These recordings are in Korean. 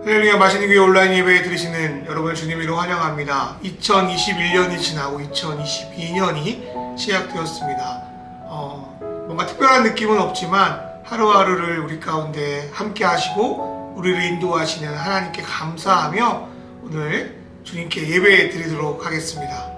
할렐루야. 맛있는 교회 온라인 예배 드리시는 여러분 주님으로 환영합니다. 2021년이 지나고 2022년이 시작되었습니다. 뭔가 특별한 느낌은 없지만 하루하루를 우리 가운데 함께 하시고 우리를 인도하시는 하나님께 감사하며 오늘 주님께 예배 드리도록 하겠습니다.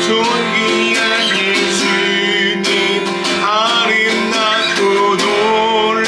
존귀한 예수님 아름답고 놀라운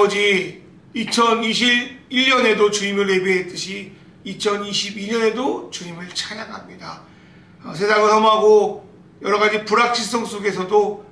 아버지, 2021년에도 주님을 예배했듯이 2022년에도 주님을 찬양합니다. 세상을 험하고 여러 가지 불확실성 속에서도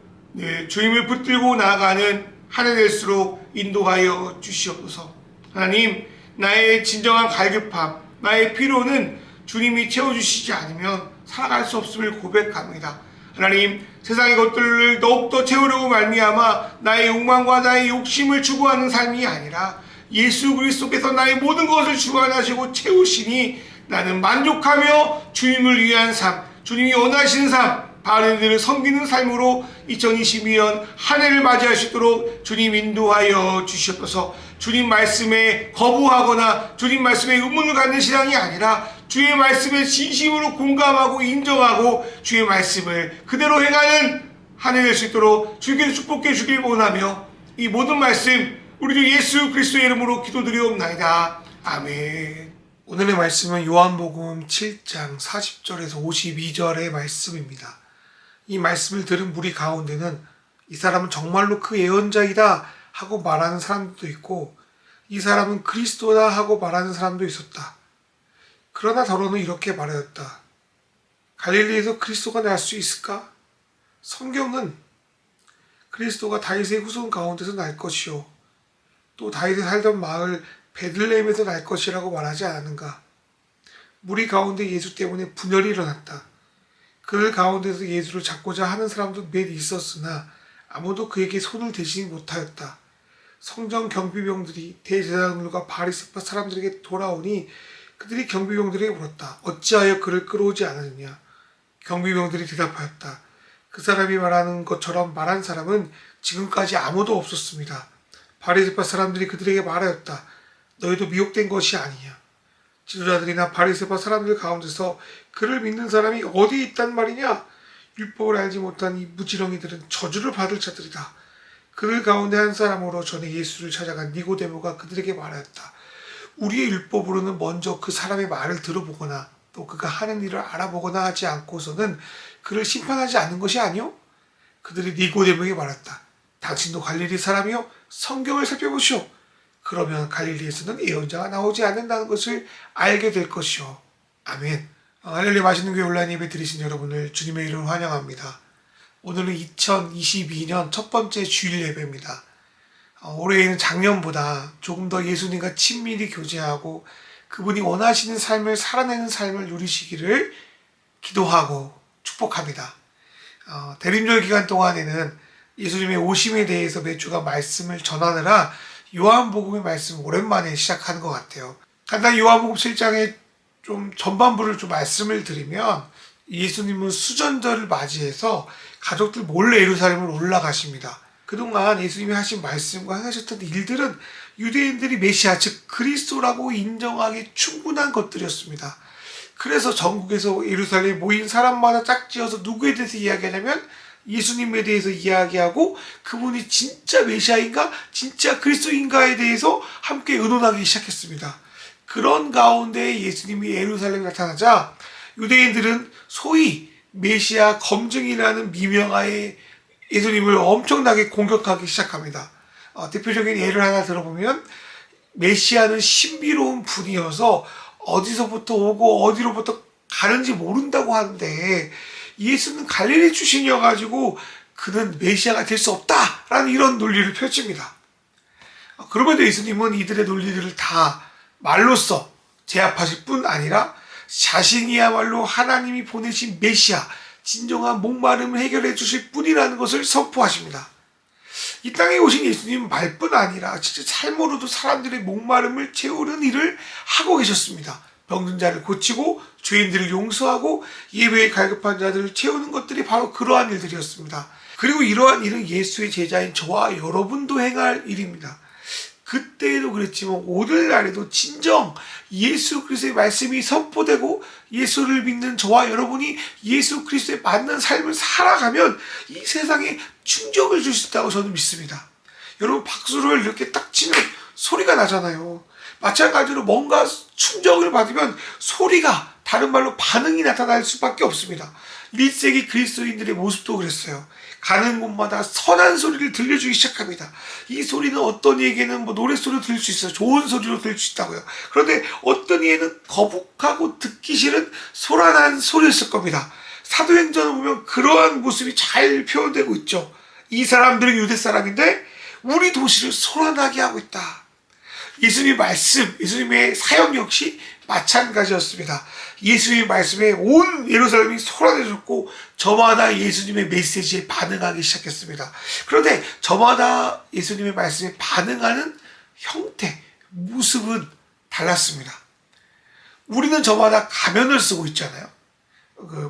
주님을 붙들고 나아가는 한 해 될수록 인도하여 주시옵소서. 하나님, 나의 진정한 갈급함, 나의 피로는 주님이 채워주시지 않으면 살아갈 수 없음을 고백합니다. 하나님, 세상의 것들을 더욱더 채우려고 말미암아 나의 욕망과 나의 욕심을 추구하는 삶이 아니라 예수 그리스도께서 나의 모든 것을 주관하시고 채우시니 나는 만족하며 주님을 위한 삶, 주님이 원하시는 삶, 바른 이들을 섬기는 삶으로 2022년 한 해를 맞이할 수 있도록 주님 인도하여 주시옵소서. 주님 말씀에 거부하거나 주님 말씀에 의문을 갖는 신앙이 아니라 주의 말씀에 진심으로 공감하고 인정하고 주의 말씀을 그대로 행하는 한 해 될 수 있도록 주께서 축복해 주길 원하며 이 모든 말씀 우리 주 예수 그리스도의 이름으로 기도드리옵나이다. 아멘. 오늘의 말씀은 요한복음 7장 40절에서 52절의 말씀입니다. 이 말씀을 들은 무리 가운데는 이 사람은 정말로 그 예언자이다 하고 말하는 사람도 있고 이 사람은 그리스도다 하고 말하는 사람도 있었다. 그러나 더러는 이렇게 말하였다. 갈릴리에서 그리스도가 날 수 있을까? 성경은 그리스도가 다윗의 후손 가운데서 날 것이요 또 다윗이 살던 마을 베들레헴에서 날 것이라고 말하지 않았는가? 무리 가운데 예수 때문에 분열이 일어났다. 그 가운데서 예수를 잡고자 하는 사람도 몇 있었으나 아무도 그에게 손을 대지 못하였다. 성전 경비병들이 대제사장들과 바리새파 사람들에게 돌아오니 그들이 경비병들에게 물었다. 어찌하여 그를 끌어오지 않았느냐? 경비병들이 대답하였다. 그 사람이 말하는 것처럼 말한 사람은 지금까지 아무도 없었습니다. 바리새파 사람들이 그들에게 말하였다. 너희도 미혹된 것이 아니냐? 지도자들이나 바리새파 사람들 가운데서 그를 믿는 사람이 어디 있단 말이냐? 율법을 알지 못한 이 무지렁이들은 저주를 받을 자들이다. 그들 가운데 한 사람으로 전에 예수를 찾아간 니고데모가 그들에게 말하였다. 우리의 율법으로는 먼저 그 사람의 말을 들어보거나 또 그가 하는 일을 알아보거나 하지 않고서는 그를 심판하지 않는 것이 아니오? 그들이 니고데모에게 말했다. 당신도 갈릴리 사람이요? 성경을 살펴보시오. 그러면 갈릴리에서는 예언자가 나오지 않는다는 것을 알게 될 것이오. 아멘. 할렐루야. 맛있는 교회 온라인 예배 드리신 여러분을 주님의 이름으로 환영합니다. 오늘은 2022년 첫 번째 주일 예배입니다. 올해에는 작년보다 조금 더 예수님과 친밀히 교제하고 그분이 원하시는 삶을 살아내는 삶을 누리시기를 기도하고 축복합니다. 대림절 기간 동안에는 예수님의 오심에 대해서 몇 주가 말씀을 전하느라 요한복음의 말씀 오랜만에 시작하는 것 같아요. 간단히 요한복음 7장의 좀 전반부를 좀 말씀을 드리면 예수님은 수전절을 맞이해서 가족들 몰래 예루살렘으로 올라가십니다. 그동안 예수님이 하신 말씀과 하셨던 일들은 유대인들이 메시아 즉 그리스도라고 인정하기 충분한 것들이었습니다. 그래서 전국에서 예루살렘에 모인 사람마다 짝지어서 누구에 대해서 이야기하냐면 예수님에 대해서 이야기하고 그분이 진짜 메시아인가 진짜 그리스도인가에 대해서 함께 의논하기 시작했습니다. 그런 가운데 예수님이 예루살렘에 나타나자 유대인들은 소위 메시아 검증이라는 미명하에 예수님을 엄청나게 공격하기 시작합니다. 대표적인 예를 하나 들어보면 메시아는 신비로운 분이어서 어디서부터 오고 어디로부터 가는지 모른다고 하는데 예수는 갈릴리 출신이어가지고 그는 메시아가 될 수 없다라는 이런 논리를 펼칩니다. 그럼에도 예수님은 이들의 논리들을 다 말로써 제압하실 뿐 아니라 자신이야말로 하나님이 보내신 메시아, 진정한 목마름을 해결해 주실 분이라는 것을 선포하십니다. 이 땅에 오신 예수님은 말뿐 아니라 진짜 삶으로도 사람들의 목마름을 채우는 일을 하고 계셨습니다. 병든 자를 고치고 죄인들을 용서하고 예배에 갈급한 자들을 채우는 것들이 바로 그러한 일들이었습니다. 그리고 이러한 일은 예수의 제자인 저와 여러분도 행할 일입니다. 그때에도 그랬지만 오늘날에도 진정 예수 그리스도의 말씀이 선포되고 예수를 믿는 저와 여러분이 예수 그리스도에 맞는 삶을 살아가면 이 세상에 충격을 줄 수 있다고 저는 믿습니다. 여러분 박수를 이렇게 딱 치면 소리가 나잖아요. 마찬가지로 뭔가 충격을 받으면 소리가 다른 말로 반응이 나타날 수밖에 없습니다. 1세기 그리스도인들의 모습도 그랬어요. 가는 곳마다 선한 소리를 들려주기 시작합니다. 이 소리는 어떤 이에게는 노랫소리로 들릴 수 있어요. 좋은 소리로 들릴 수 있다고요. 그런데 어떤 이에는 거북하고 듣기 싫은 소란한 소리였을 겁니다. 사도행전을 보면 그러한 모습이 잘 표현되고 있죠. 이 사람들은 유대 사람인데 우리 도시를 소란하게 하고 있다. 예수님의 말씀, 예수님의 사역 역시 마찬가지였습니다. 예수님의 말씀에 온 예루살렘이 소란해졌고 저마다 예수님의 메시지에 반응하기 시작했습니다. 그런데 저마다 예수님의 말씀에 반응하는 형태, 모습은 달랐습니다. 우리는 저마다 가면을 쓰고 있잖아요.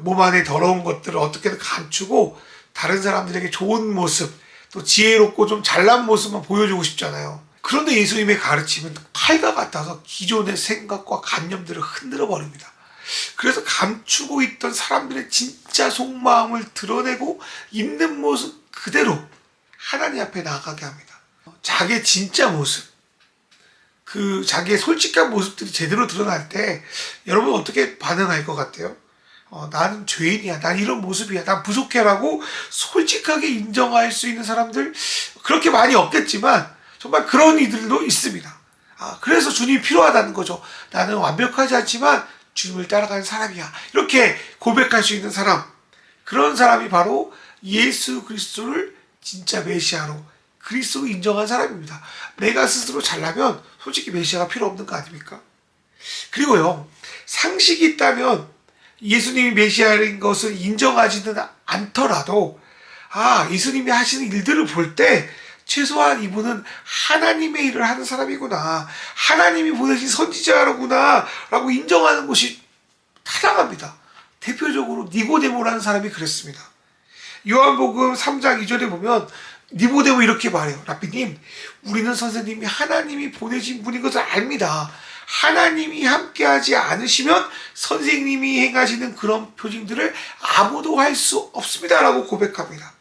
몸 안에 더러운 것들을 어떻게든 감추고 다른 사람들에게 좋은 모습, 또 지혜롭고 좀 잘난 모습만 보여주고 싶잖아요. 그런데 예수님의 가르침은 칼과 같아서 기존의 생각과 관념들을 흔들어 버립니다. 그래서 감추고 있던 사람들의 진짜 속마음을 드러내고 있는 모습 그대로 하나님 앞에 나가게 합니다. 자기의 진짜 모습, 자기의 솔직한 모습들이 제대로 드러날 때 여러분 어떻게 반응할 것 같아요? 나는 죄인이야, 난 이런 모습이야, 난 부족해라고 솔직하게 인정할 수 있는 사람들 그렇게 많이 없겠지만 정말 그런 이들도 있습니다. 그래서 주님이 필요하다는 거죠. 나는 완벽하지 않지만 주님을 따라가는 사람이야. 이렇게 고백할 수 있는 사람, 그런 사람이 바로 예수 그리스도를 진짜 메시아로 그리스도로 인정한 사람입니다. 내가 스스로 잘나면 솔직히 메시아가 필요 없는 거 아닙니까? 그리고요, 상식이 있다면 예수님이 메시아인 것을 인정하지는 않더라도 예수님이 하시는 일들을 볼 때 최소한 이분은 하나님의 일을 하는 사람이구나, 하나님이 보내신 선지자로구나 라고 인정하는 것이 타당합니다. 대표적으로 니고데모라는 사람이 그랬습니다. 요한복음 3장 2절에 보면 니고데모 이렇게 말해요. 라삐님, 우리는 선생님이 하나님이 보내신 분인 것을 압니다. 하나님이 함께하지 않으시면 선생님이 행하시는 그런 표징들을 아무도 할 수 없습니다 라고 고백합니다.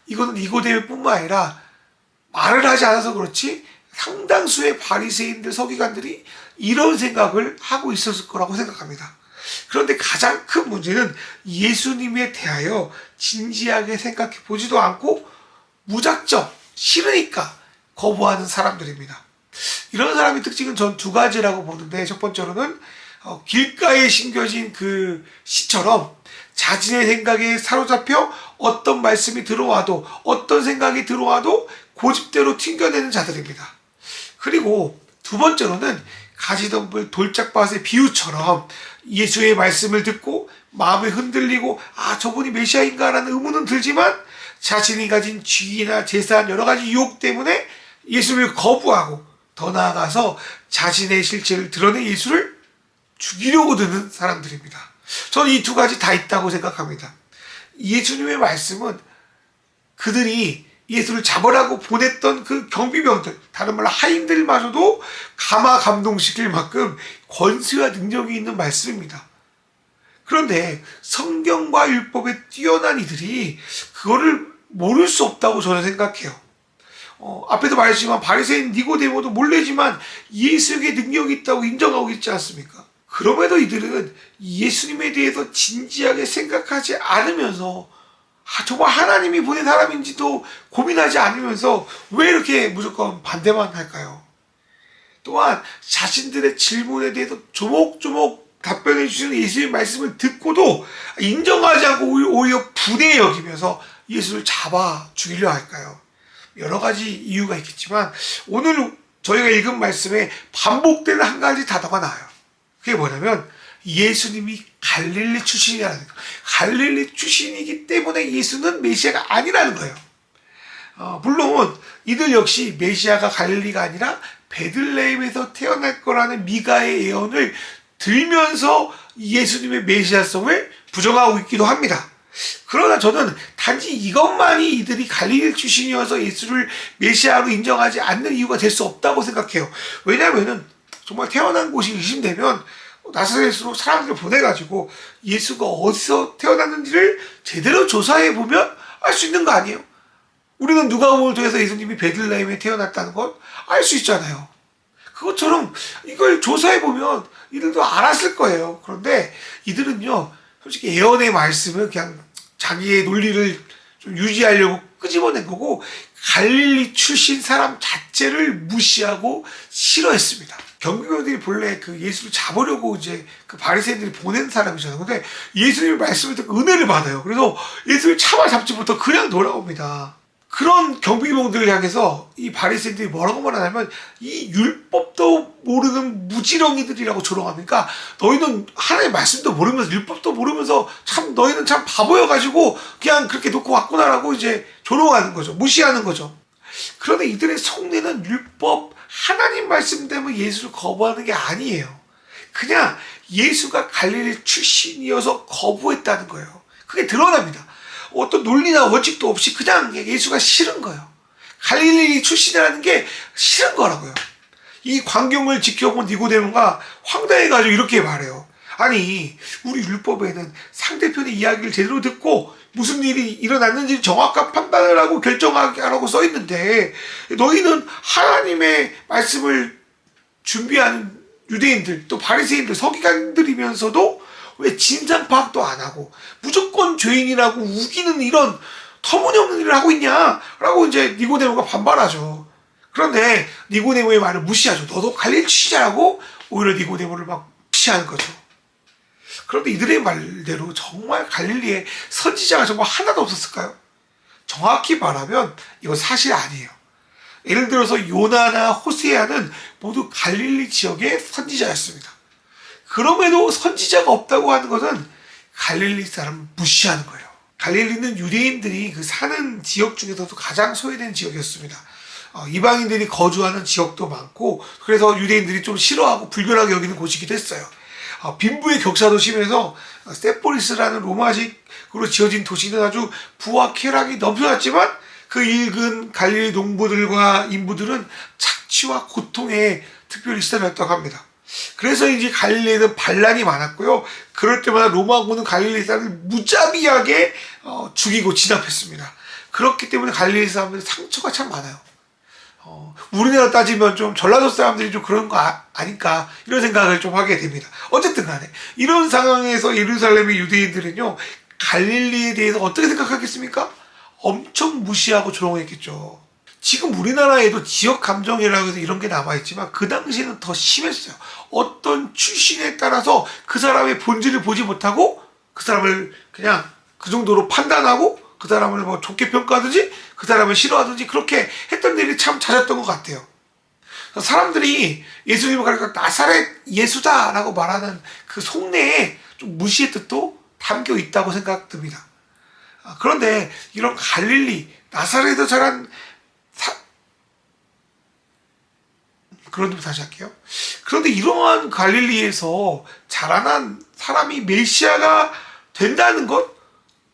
이거는 니고데모뿐만 아니라 말을 하지 않아서 그렇지 상당수의 바리새인들, 서기관들이 이런 생각을 하고 있었을 거라고 생각합니다. 그런데 가장 큰 문제는 예수님에 대하여 진지하게 생각해 보지도 않고 무작정 싫으니까 거부하는 사람들입니다. 이런 사람의 특징은 전 두 가지라고 보는데, 첫 번째로는 길가에 심겨진 그 시처럼 자신의 생각에 사로잡혀 어떤 말씀이 들어와도, 어떤 생각이 들어와도 고집대로 튕겨내는 자들입니다. 그리고 두 번째로는 가시덤불 돌짝밭의 비유처럼 예수의 말씀을 듣고 마음이 흔들리고 저분이 메시아인가라는 의문은 들지만 자신이 가진 지위나 재산, 여러 가지 유혹 때문에 예수를 거부하고 더 나아가서 자신의 실체를 드러내 예수를 죽이려고 드는 사람들입니다. 저는 이 두 가지 다 있다고 생각합니다. 예수님의 말씀은 그들이 예수를 잡으라고 보냈던 그 경비병들, 다른 말로 하인들마저도 감화 감동시킬 만큼 권세와 능력이 있는 말씀입니다. 그런데 성경과 율법에 뛰어난 이들이 그거를 모를 수 없다고 저는 생각해요. 앞에도 말했지만 바리새인 니고데모도 몰래지만 예수에게 능력이 있다고 인정하고 있지 않습니까? 그럼에도 이들은 예수님에 대해서 진지하게 생각하지 않으면서 정말 하나님이 보낸 사람인지도 고민하지 않으면서 왜 이렇게 무조건 반대만 할까요? 또한 자신들의 질문에 대해서 조목조목 답변해 주시는 예수의 말씀을 듣고도 인정하지 않고 오히려 분해 여기면서 예수를 잡아 죽이려 할까요? 여러 가지 이유가 있겠지만 오늘 저희가 읽은 말씀에 반복되는 한 가지 단어가 나와요. 그게 뭐냐면 예수님이 갈릴리 출신이라는 거예요. 갈릴리 출신이기 때문에 예수는 메시아가 아니라는 거예요. 물론 이들 역시 메시아가 갈릴리가 아니라 베들레헴에서 태어날 거라는 미가의 예언을 들면서 예수님의 메시아성을 부정하고 있기도 합니다. 그러나 저는 단지 이것만이 이들이 갈릴리 출신이어서 예수를 메시아로 인정하지 않는 이유가 될 수 없다고 생각해요. 왜냐하면 정말 태어난 곳이 의심되면 나사렛으로 사람들을 보내가지고 예수가 어디서 태어났는지를 제대로 조사해보면 알 수 있는 거 아니에요? 우리는 누가복음을 통해서 예수님이 베들레헴에 태어났다는 걸 알 수 있잖아요. 그것처럼 이걸 조사해보면 이들도 알았을 거예요. 그런데 이들은요, 솔직히 예언의 말씀을 그냥 자기의 논리를 좀 유지하려고 끄집어낸 거고, 갈릴리 출신 사람 자체를 무시하고 싫어했습니다. 경비병들이 본래 그 예수를 잡으려고 이제 그 바리새인들이 보낸 사람이잖아요. 근데 예수님의 말씀을 듣고 은혜를 받아요. 그래서 예수를 잡지 못하고 그냥 돌아옵니다. 그런 경비병들을 향해서 이 바리새인들이 뭐라고 말하냐면, 이 율법도 모르는 무지렁이들이라고 조롱합니까? 너희는 하나님의 말씀도 모르면서 율법도 모르면서 참 너희는 참 바보여가지고 그냥 그렇게 놓고 왔구나라고 이제 조롱하는 거죠. 무시하는 거죠. 그런데 이들의 속내는 율법 하나님 말씀 때문에 예수를 거부하는 게 아니에요. 그냥 예수가 갈릴리 출신이어서 거부했다는 거예요. 그게 드러납니다. 어떤 논리나 원칙도 없이 그냥 예수가 싫은 거예요. 갈릴리 출신이라는 게 싫은 거라고요. 이 광경을 지켜본 니고데모가 황당해가지고 이렇게 말해요. 아니, 우리 율법에는 상대편의 이야기를 제대로 듣고 무슨 일이 일어났는지 정확한 판단을 하고 결정하게 하라고 써있는데, 너희는 하나님의 말씀을 준비하는 유대인들, 또 바리새인들, 서기관들이면서도 왜 진상 파악도 안 하고 무조건 죄인이라고 우기는 이런 터무니없는 일을 하고 있냐라고 이제 니고데모가 반발하죠. 그런데 니고데모의 말을 무시하죠. 너도 갈릴리 출신이라고 오히려 니고데모를 막 무시하는 거죠. 그런데 이들의 말대로 정말 갈릴리에 선지자가 정말 하나도 없었을까요? 정확히 말하면 이건 사실 아니에요. 예를 들어서 요나나 호세아는 모두 갈릴리 지역의 선지자였습니다. 그럼에도 선지자가 없다고 하는 것은 갈릴리 사람을 무시하는 거예요. 갈릴리는 유대인들이 그 사는 지역 중에서도 가장 소외된 지역이었습니다. 이방인들이 거주하는 지역도 많고, 그래서 유대인들이 좀 싫어하고 불결하게 여기는 곳이기도 했어요. 빈부의 격차도 심해서 세포리스라는 로마식으로 지어진 도시는 아주 부와 쾌락이 넘쳐났지만, 그 일근 갈릴리 농부들과 인부들은 착취와 고통에 특별히 시달렸다고 합니다. 그래서 이제 갈릴리에는 반란이 많았고요. 그럴 때마다 로마군은 갈릴리 사람을 무자비하게 죽이고 진압했습니다. 그렇기 때문에 갈릴리 사람들의 상처가 참 많아요. 우리나라 따지면 좀 전라도 사람들이 좀 그런 거 아닐까, 이런 생각을 좀 하게 됩니다. 어쨌든 간에 이런 상황에서 예루살렘의 유대인들은요, 갈릴리에 대해서 어떻게 생각하겠습니까? 엄청 무시하고 조롱했겠죠. 지금 우리나라에도 지역 감정이라고 해서 이런 게 남아있지만, 그 당시에는 더 심했어요. 어떤 출신에 따라서 그 사람의 본질을 보지 못하고 그 사람을 그냥 그 정도로 판단하고 그 사람을 뭐 좋게 평가하든지 그 사람을 싫어하든지 그렇게 했던 일이 참 잦았던 것 같아요. 사람들이 예수님을 가리켜 나사렛 예수다라고 말하는 그 속내에 좀 무시의 뜻도 담겨 있다고 생각됩니다. 그런데 이런 갈릴리, 나사렛에서 자란 그런 점 다시 할게요. 그런데 이러한 갈릴리에서 자라난 사람이 메시아가 된다는 것,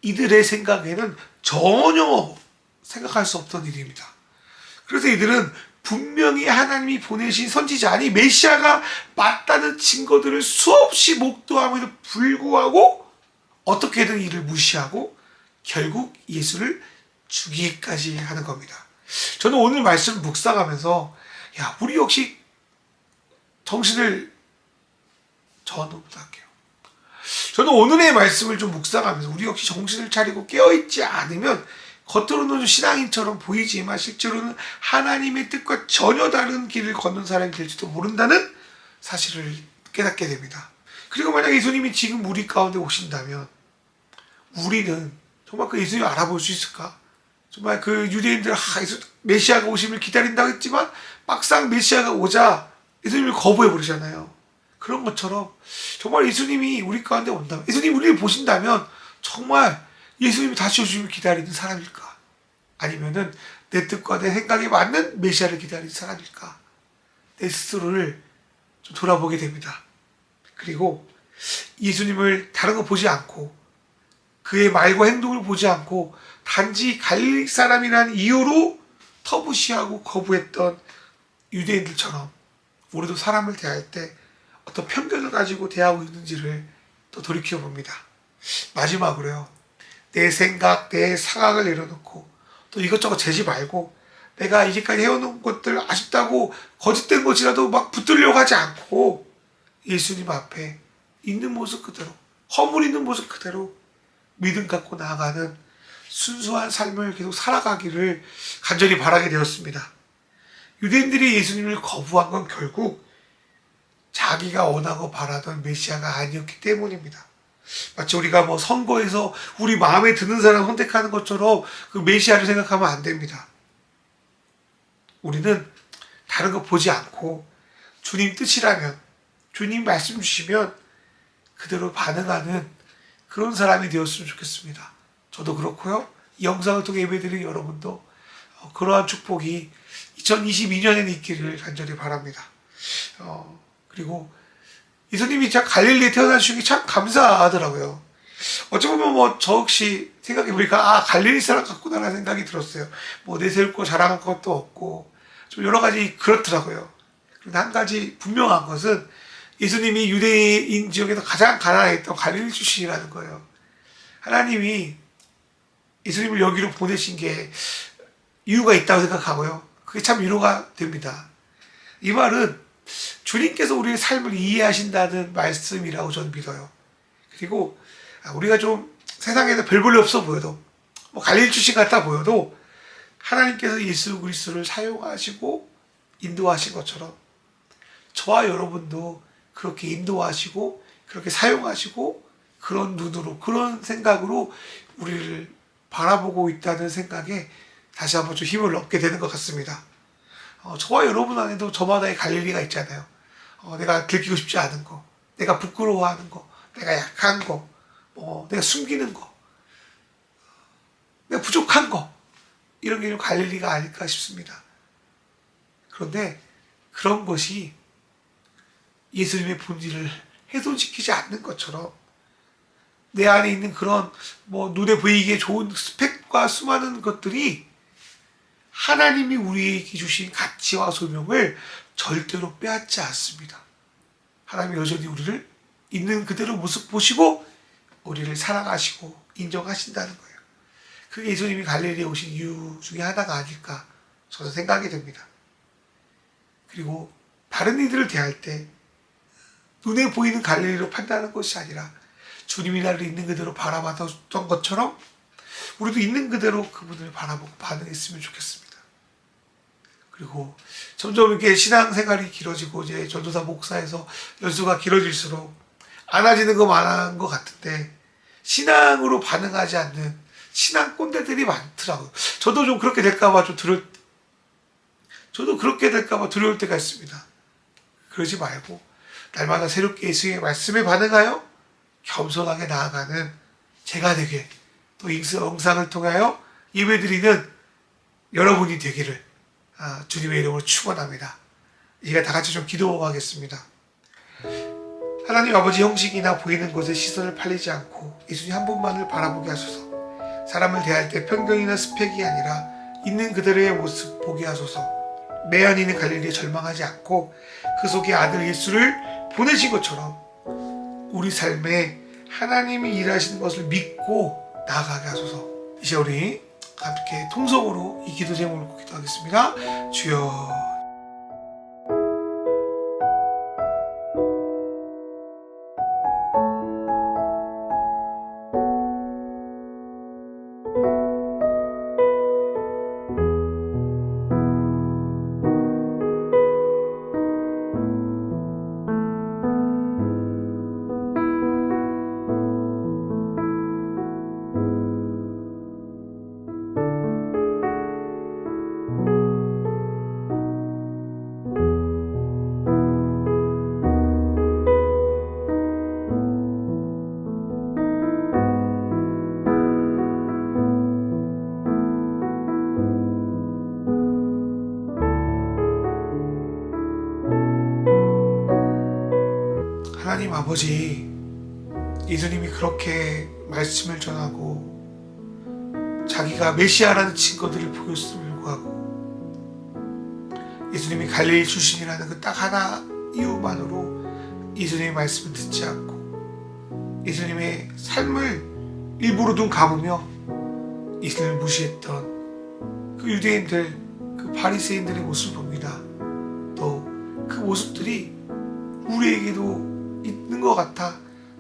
이들의 생각에는 전혀 생각할 수 없던 일입니다. 그래서 이들은 분명히 하나님이 보내신 선지자, 아니 메시아가 맞다는 증거들을 수없이 목도함에도 불구하고 어떻게든 이를 무시하고 결국 예수를 죽이기까지 하는 겁니다. 저는 오늘 말씀 묵상하면서, 야, 우리 역시 정신을 저는 부탁할게요. 저는 오늘의 말씀을 좀 묵상하면서 우리 역시 정신을 차리고 깨어있지 않으면 겉으로는 좀 신앙인처럼 보이지만 실제로는 하나님의 뜻과 전혀 다른 길을 걷는 사람이 될지도 모른다는 사실을 깨닫게 됩니다. 그리고 만약 예수님이 지금 우리 가운데 오신다면 우리는 정말 그 예수님을 알아볼 수 있을까? 정말 그 유대인들 메시아가 오심을 기다린다고 했지만 막상 메시아가 오자 예수님을 거부해 버리잖아요. 그런 것처럼 정말 예수님이 우리 가운데 온다면, 예수님이 우리를 보신다면 정말 예수님이 다시 오심을 기다리는 사람일까? 아니면은 내 뜻과 내 생각에 맞는 메시아를 기다리는 사람일까? 내 스스로를 좀 돌아보게 됩니다. 그리고 예수님을 다른 거 보지 않고 그의 말과 행동을 보지 않고 단지 갈릴리 사람이라는 이유로 터부시하고 거부했던 유대인들처럼 우리도 사람을 대할 때 어떤 편견을 가지고 대하고 있는지를 또 돌이켜봅니다. 마지막으로요, 내 생각, 내 상황을 내려놓고 또 이것저것 재지 말고 내가 이제까지 해오는 것들 아쉽다고 거짓된 것이라도 막 붙들려고 하지 않고 예수님 앞에 있는 모습 그대로, 허물 있는 모습 그대로 믿음 갖고 나아가는 순수한 삶을 계속 살아가기를 간절히 바라게 되었습니다. 유대인들이 예수님을 거부한 건 결국 자기가 원하고 바라던 메시아가 아니었기 때문입니다. 마치 우리가 뭐 선거에서 우리 마음에 드는 사람 선택하는 것처럼 그 메시아를 생각하면 안 됩니다. 우리는 다른 거 보지 않고 주님 뜻이라면, 주님 말씀 주시면 그대로 반응하는 그런 사람이 되었으면 좋겠습니다. 저도 그렇고요. 이 영상을 통해 예배드리는 여러분도 그러한 축복이 2022년에는 있기를 간절히 바랍니다. 그리고 예수님이 참 갈릴리에 태어나주신 게 참 감사하더라고요. 어찌 보면 뭐 저 역시 생각해보니까 갈릴리 사람 같구나라는 생각이 들었어요. 뭐 내세울 거 자랑할 것도 없고 좀 여러 가지 그렇더라고요. 그런데 한 가지 분명한 것은 예수님이 유대인 지역에서 가장 가난했던 갈릴리 출신이라는 거예요. 하나님이 예수님을 여기로 보내신 게 이유가 있다고 생각하고요. 그게 참 위로가 됩니다. 이 말은 주님께서 우리의 삶을 이해하신다는 말씀이라고 저는 믿어요. 그리고 우리가 좀 세상에서 별 볼일 없어 보여도 뭐 갈릴리 출신 같아 보여도 하나님께서 예수 그리스도를 사용하시고 인도하신 것처럼 저와 여러분도 그렇게 인도하시고 그렇게 사용하시고 그런 눈으로 그런 생각으로 우리를 바라보고 있다는 생각에 다시 한번 좀 힘을 얻게 되는 것 같습니다. 저와 여러분 안에도 저마다의 갈릴리가 있잖아요. 내가 들키고 싶지 않은 거, 내가 부끄러워하는 거, 내가 약한 거, 내가 숨기는 거, 내가 부족한 거, 이런 게 좀 갈릴리가 아닐까 싶습니다. 그런데 그런 것이 예수님의 본질을 훼손시키지 않는 것처럼 내 안에 있는 그런 눈에 보이기에 좋은 스펙과 수많은 것들이 하나님이 우리에게 주신 가치와 소명을 절대로 빼앗지 않습니다. 하나님이 여전히 우리를 있는 그대로 모습 보시고 우리를 사랑하시고 인정하신다는 거예요. 그게 예수님이 갈릴리에 오신 이유 중에 하나가 아닐까 저는 생각이 됩니다. 그리고 다른 이들을 대할 때 눈에 보이는 갈릴리로 판단하는 것이 아니라 주님이 나를 있는 그대로 바라봤던 것처럼 우리도 있는 그대로 그분을 바라보고 반응했으면 좋겠습니다. 그리고 점점 이렇게 신앙생활이 길어지고 이제 전도사 목사에서 연수가 길어질수록 안아지는 거 많은 것 같은데 신앙으로 반응하지 않는 신앙 꼰대들이 많더라고요. 저도 좀 그렇게 될까봐 저도 그렇게 될까봐 두려울 때가 있습니다. 그러지 말고 날마다 새롭게 예수의 말씀에 반응하여 겸손하게 나아가는 제가 되게 또 이 영상을 통하여 예배드리는 여러분이 되기를 주님의 이름으로 축원합니다. 이제 다 같이 좀 기도하겠습니다. 하나님 아버지, 형식이나 보이는 것에 시선을 팔리지 않고 예수님 한 분만을 바라보게 하소서. 사람을 대할 때 편견이나 스펙이 아니라 있는 그대로의 모습 보게 하소서. 매연 있는 갈릴리에 절망하지 않고 그 속에 아들 예수를 보내신 것처럼 우리 삶에 하나님이 일하시는 것을 믿고 나아가게 하소서. 이제 우리 함께 통성으로 이 기도 제목을 꼭 기도하겠습니다. 주여. 하나님 아버지, 예수님이 그렇게 말씀을 전하고 자기가 메시아라는 증거들을 보였음을 불구하고 예수님이 갈릴리 출신이라는 그 딱 하나 이유만으로 예수님의 말씀을 듣지 않고 예수님의 삶을 일부러 눈 감으며 예수님을 무시했던 그 유대인들, 그 바리새인들의 모습을 봅니다. 또 그 모습들이 우리에게도 있는 것 같아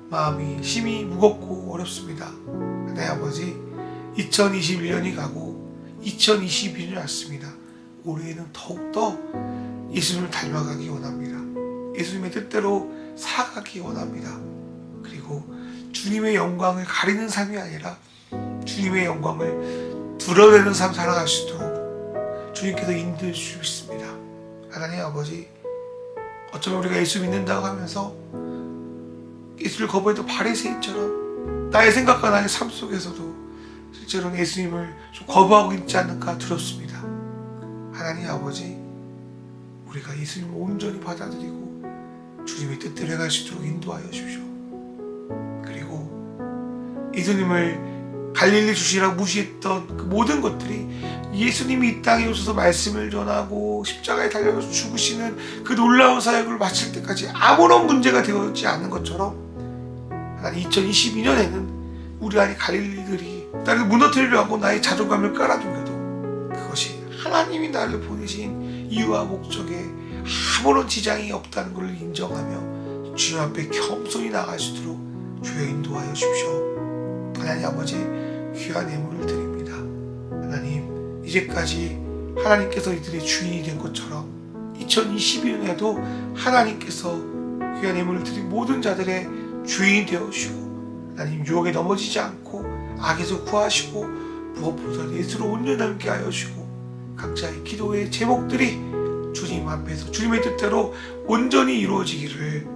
마음이 심히 무겁고 어렵습니다. 하나님 아버지, 2021년이 가고 2022년이 왔습니다. 올해에는 더욱더 예수님을 닮아가기 원합니다. 예수님의 뜻대로 살아가기 원합니다. 그리고 주님의 영광을 가리는 삶이 아니라 주님의 영광을 드러내는 삶 살아갈 수 있도록 주님께서 인도해 주시고 있습니다. 하나님 아버지, 어쩌면 우리가 예수 믿는다고 하면서 예수를 거부해도 바리새인처럼 나의 생각과 나의 삶 속에서도 실제로는 예수님을 좀 거부하고 있지 않을까 두렵습니다. 하나님 아버지, 우리가 예수님을 온전히 받아들이고 주님의 뜻대로 해갈 수 있도록 인도하여 주십시오. 그리고 예수님을 갈릴리 주시라 무시했던 그 모든 것들이 예수님이 이 땅에 오셔서 말씀을 전하고 십자가에 달려서 죽으시는 그 놀라운 사역을 마칠 때까지 아무런 문제가 되어지 않는 것처럼, 하나님 2022년에는 우리 안에 갈릴리들이 나를 무너뜨리려 하고 나의 자존감을 깔아두려도 그것이 하나님이 나를 보내신 이유와 목적에 아무런 지장이 없다는 것을 인정하며 주님 앞에 겸손히 나갈 수 있도록 주여 인도하여 주십시오. 하나님 아버지, 귀한 예물을 드립니다. 하나님, 이제까지 하나님께서 이들의 주인이 된 것처럼 2022년에도 하나님께서 귀한 예물을 드린 모든 자들의 주인이 되어주시고, 하나님 유혹에 넘어지지 않고 악에서 구하시고 무엇보다 예수로 온전히 남게 하여 주시고, 각자의 기도의 제목들이 주님 앞에서 주님의 뜻대로 온전히 이루어지기를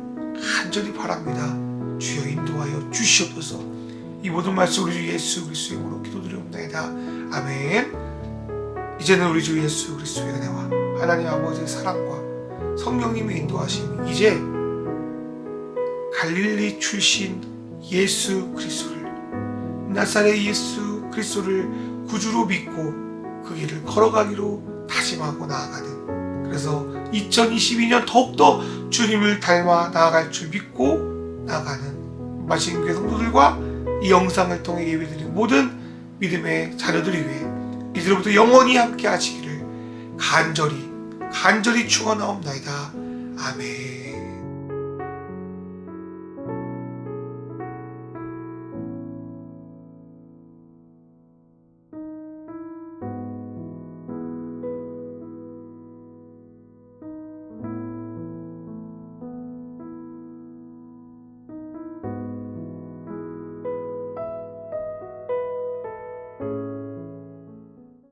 간절히 바랍니다. 주여 인도하여 주시옵소서. 이 모든 말씀 우리 주 예수 그리스도의 이름으로 기도드리옵나이다. 아멘. 이제는 우리 주 예수 그리스도의 은혜와 하나님 아버지의 사랑과 성령님의 인도하심이 이제 갈릴리 출신 예수 그리스도를, 나사렛 예수 그리스도를 구주로 믿고 그 길을 걸어가기로 다짐하고 나아가는, 그래서 2022년 더욱더 주님을 닮아 나아갈 줄 믿고 나아가는 마신 교회 성도들과 이 영상을 통해 예배드린 모든 믿음의 자녀들이 위해 이제로부터 영원히 함께 하시기를 간절히 축원하옵나이다. 아멘.